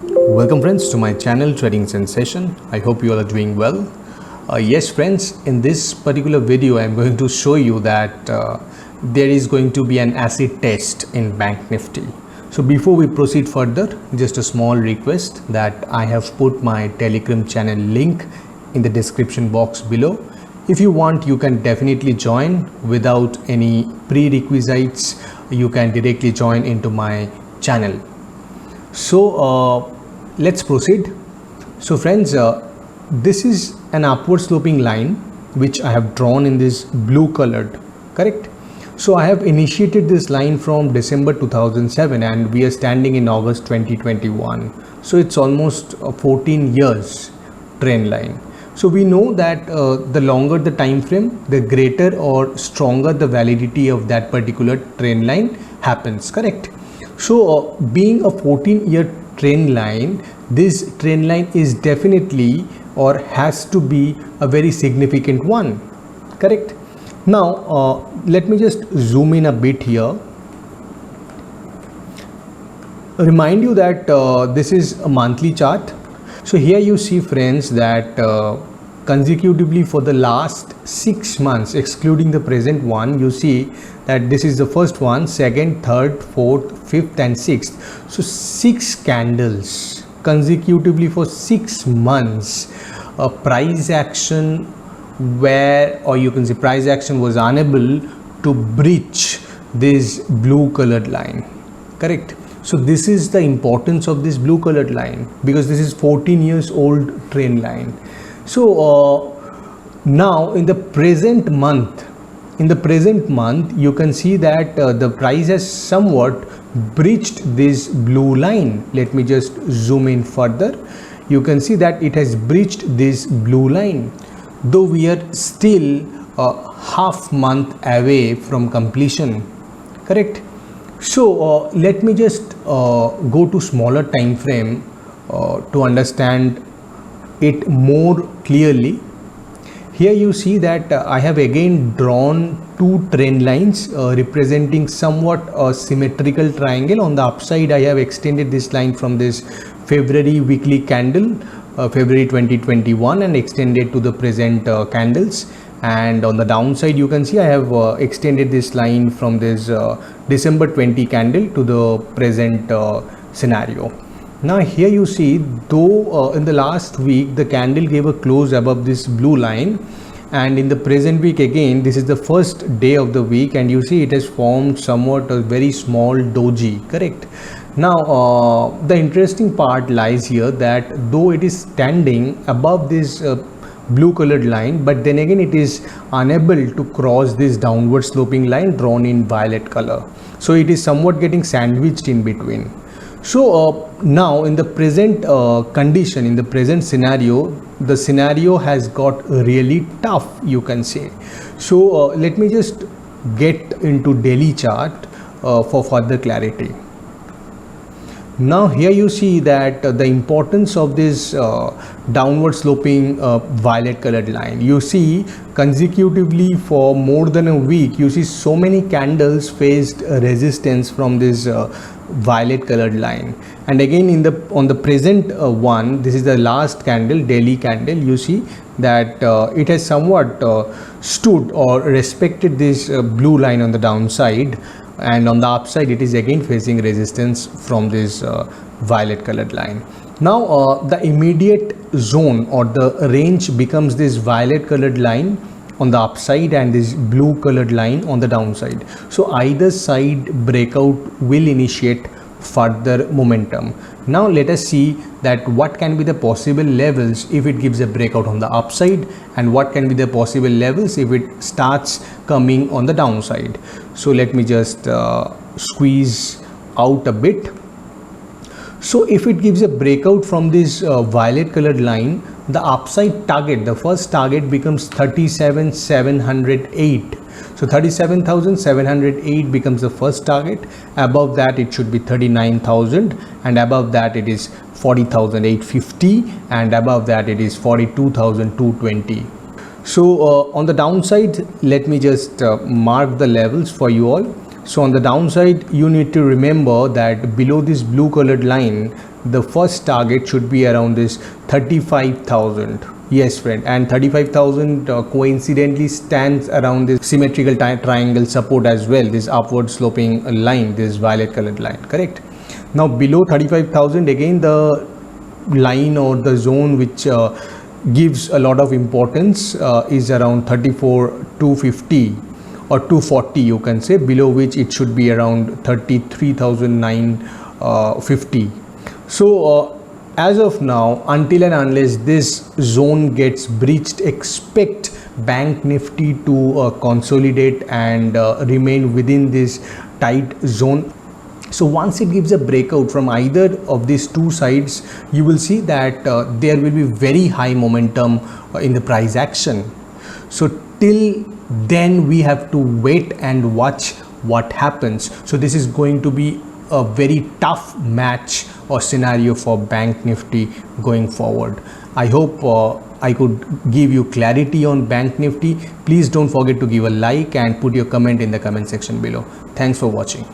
Welcome friends to my channel Trading Sensation. I hope you all are doing well. Yes friends, in this particular video I am going to show you that there is going to be an acid test in Bank Nifty. So before we proceed further, just a small request that I have put my Telegram channel link in the description box below. If you want, you can definitely join without any prerequisites. You can directly join into my channel. So let's proceed. So friends, this is an upward sloping line which I have drawn in this blue colored, correct? So I have initiated this line from December 2007 and we are standing in August 2021. So it's almost 14 years trend line. So we know that the longer the time frame, the greater or stronger the validity of that particular trend line happens, correct? So being a 14-year trend line, this trend line is definitely or has to be a very significant one, correct? Now let me just zoom in a bit here. Remind you that this is a monthly chart. So here you see friends that consecutively for the last 6 months, excluding the present one, you see that this is the first one, second, third, fourth, fifth and sixth. So 6 candles consecutively for 6 months. Price action where, or you can say price action was unable to breach this blue colored line, correct? So this is the importance of this blue colored line because this is 14 years old trend line. So now in the present month, you can see that the price has somewhat breached this blue line. Let me just zoom in further. You can see that it has breached this blue line, though we are still a half month away from completion, correct? So let me just go to smaller time frame to understand it more clearly. Here you see that I have again drawn 2 trend lines representing somewhat a symmetrical triangle. On the upside I have extended this line from this February weekly candle, February 2021, and extended to the present candles. And on the downside you can see I have extended this line from this December 20 candle to the present scenario. Now here you see, though in the last week the candle gave a close above this blue line, and in the present week again this is the first day of the week and you see it has formed somewhat a very small doji, correct? Now the interesting part lies here that though it is standing above this blue colored line, but then again it is unable to cross this downward sloping line drawn in violet color. So it is somewhat getting sandwiched in between. So now in the present condition, in the present scenario, the scenario has got really tough, you can say. So let me just get into daily chart for further clarity. Now here you see that the importance of this downward sloping violet colored line. You see consecutively for more than a week, you see so many candles faced resistance from this violet colored line. And again on the present one, this is the last candle, daily candle, you see that it has somewhat stood or respected this blue line on the downside, and on the upside it is again facing resistance from this violet colored line. Now the immediate zone or the range becomes this violet colored line on the upside and this blue colored line on the downside. So either side breakout will initiate further momentum. Now let us see that what can be the possible levels if it gives a breakout on the upside, and what can be the possible levels if it starts coming on the downside. So let me just squeeze out a bit. So if it gives a breakout from this violet colored line, the upside target, the first target becomes 37,708. So 37,708 becomes the first target. Above that it should be 39,000, and above that it is 40,850, and above that it is 42,220. So on the downside, let me just mark the levels for you all. So on the downside, you need to remember that below this blue colored line, the first target should be around this 35,000. Yes friend, and 35,000 coincidentally stands around this symmetrical triangle support as well, this upward sloping line, this violet colored line, correct? Now below 35,000, again the line or the zone which gives a lot of importance is around 34,250 or 240, you can say, below which it should be around 33,950. So as of now, until and unless this zone gets breached, expect Bank Nifty to consolidate and remain within this tight zone. So once it gives a breakout from either of these two sides, you will see that there will be very high momentum in the price action. So till then we have to wait and watch what happens. So this is going to be a very tough match or scenario for Bank Nifty going forward. I hope I could give you clarity on Bank Nifty. Please don't forget to give a like and put your comment in the comment section below. Thanks for watching.